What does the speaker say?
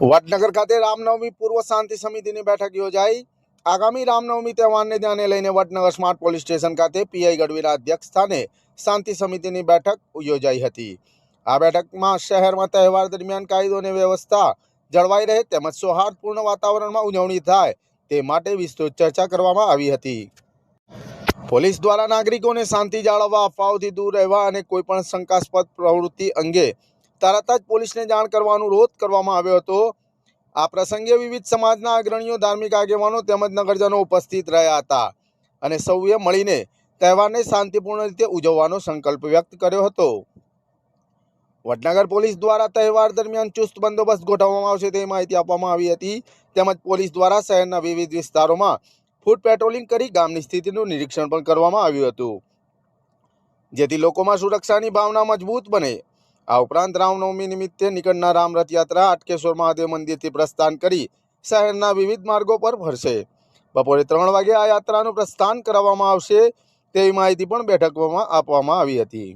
વડનગર ખાતે રામનવમી પૂર્વ શાંતિ સમિતિની બેઠક યોજાઈ। આગામી રામનવમી તહેવારને ધ્યાને લઈને વડનગર સ્માર્ટ પોલીસ સ્ટેશન ખાતે પીઆઈ ગઢવીના અધ્યક્ષ સ્થાને શાંતિ સમિતિની બેઠક યોજાઈ હતી। આ બેઠકમાં શહેરમાં તહેવાર દરમિયાન કાયદો અને વ્યવસ્થા જળવાઈ રહે તેમજ સૌહાર્દપૂર્ણ વાતાવરણમાં ઉજવણી થાય તે માટે વિસ્તૃત ચર્ચા કરવામાં આવી હતી। પોલીસ દ્વારા નાગરિકોને શાંતિ જાળવવા, અફવાઓથી દૂર રહેવા અને કોઈપણ શંકાસ્પદ પ્રવૃત્તિ અંગે તરત જ પોલીસને જાણ કરવાનો અનુરોધ કરવામાં આવ્યો હતો। આ પ્રસંગે વિવિધ સમાજના અગ્રણીઓ, ધાર્મિક આગેવાનો તેમજ નગરજનો ઉપસ્થિત રહ્યા હતા અને સૌએ મળીને તહેવારને શાંતિપૂર્ણ રીતે ઉજવવાનો સંકલ્પ વ્યક્ત કર્યો હતો। વડનગર પોલીસ દ્વારા તહેવાર દરમિયાન ચુસ્ત બંદોબસ્ત ગોઠવવામાં આવશે તેવી માહિતી આપવામાં આવી હતી। તેમજ પોલીસ દ્વારા શહેરના વિવિધ વિસ્તારોમાં ફૂટ પેટ્રોલિંગ કરી ગામની સ્થિતિનું નિરીક્ષણ પણ કરવામાં આવ્યું હતું, જેથી લોકોમાં સુરક્ષાની ભાવના મજબૂત બને। આ ઉપરાંત રામનવમી નિમિત્તે નીકળનાર રામ રથયાત્રા હાટકેશ્વર મહાદેવ મંદિરથી પ્રસ્થાન કરી શહેરના વિવિધ માર્ગો પર ફરશે। બપોરે 3 વાગે આ યાત્રાનું પ્રસ્થાન કરાવવામાં આવશે તેવી માહિતી પણ બેઠકમાં આપવામાં આવી હતી।